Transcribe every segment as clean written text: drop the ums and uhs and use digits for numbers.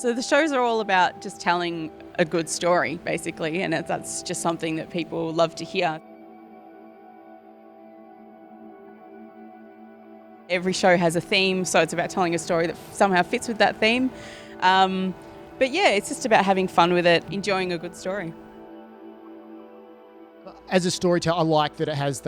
So the shows are all about just telling a good story, basically, and that's just something that people love to hear. Every show has a theme, so it's about telling a story that somehow fits with that theme. But yeah, it's just about having fun with it, enjoying a good story. As a storyteller, I like that it has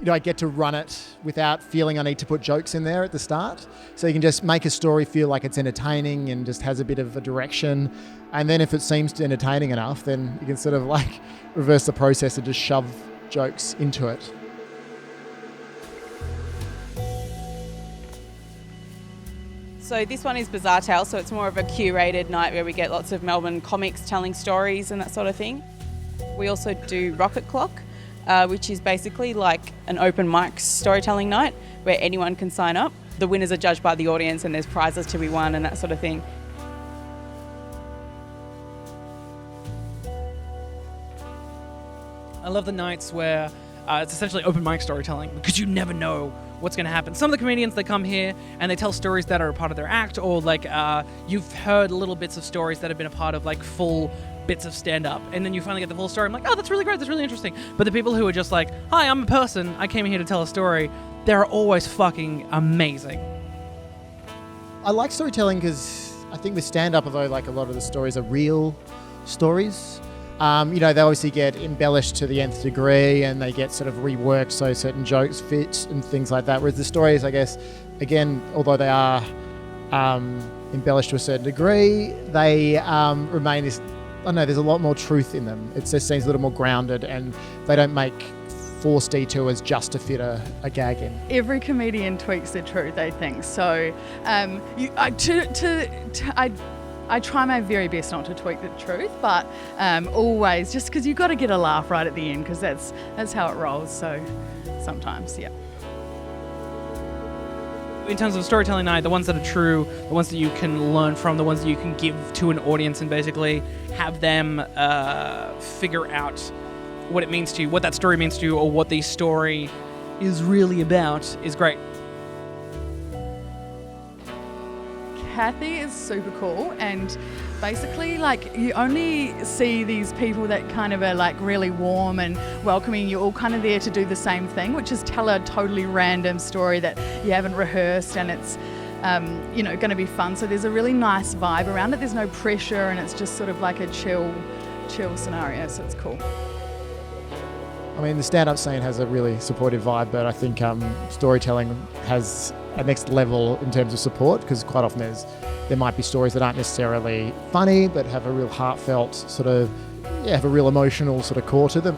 I get to run it without feeling I need to put jokes in there at the start. So you can just make a story feel like it's entertaining and just has a bit of a direction. And then if it seems entertaining enough, then you can sort of like reverse the process and just shove jokes into it. So this one is Bazaar Tales, so it's more of a curated night where we get lots of Melbourne comics telling stories and that sort of thing. We also do Rocket Clock, which is basically like an open mic storytelling night where anyone can sign up. The winners are judged by the audience and there's prizes to be won and that sort of thing. I love the nights where it's essentially open mic storytelling because you never know what's going to happen. Some of the comedians, they come here and they tell stories that are a part of their act, or like you've heard little bits of stories that have been a part of like full bits of stand-up, and then you finally get the full story. I'm like, oh, that's really great, that's really interesting. But the people who are just like, hi, I'm a person, I came here to tell a story, they're always fucking amazing. I like storytelling because I think with stand-up, although like a lot of the stories are real stories, they obviously get embellished to the nth degree and they get sort of reworked so certain jokes fit and things like that. Whereas the stories, I guess, again, although they are embellished to a certain degree, they remain this, I don't know, there's a lot more truth in them. It just seems a little more grounded and they don't make forced detours just to fit a gag in. Every comedian tweaks the truth, I think. So I try my very best not to tweak the truth, but always, just because you've got to get a laugh right at the end, because that's how it rolls. So sometimes, yeah. In terms of storytelling night, the ones that are true, the ones that you can learn from, the ones that you can give to an audience and basically have them figure out what it means to you, what that story means to you, or what the story is really about, is great. Cathy is super cool, and basically like you only see these people that kind of are like really warm and welcoming. You're all kind of there to do the same thing, which is tell a totally random story that you haven't rehearsed, and it's going to be fun. So there's a really nice vibe around it. There's no pressure, and it's just sort of like a chill scenario, so it's cool. I mean, the stand-up scene has a really supportive vibe, but I think storytelling has a next level in terms of support, because quite often there might be stories that aren't necessarily funny, but have a real heartfelt have a real emotional sort of core to them.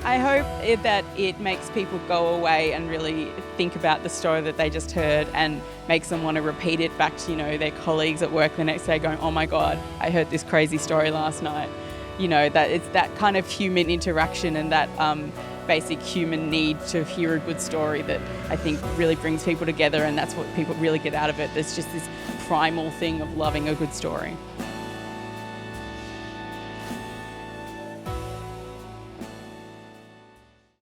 I hope that it makes people go away and really think about the story that they just heard and makes them want to repeat it back to, their colleagues at work the next day going, oh my God, I heard this crazy story last night. That it's that kind of human interaction and that basic human need to hear a good story that I think really brings people together, and that's what people really get out of it. There's just this primal thing of loving a good story.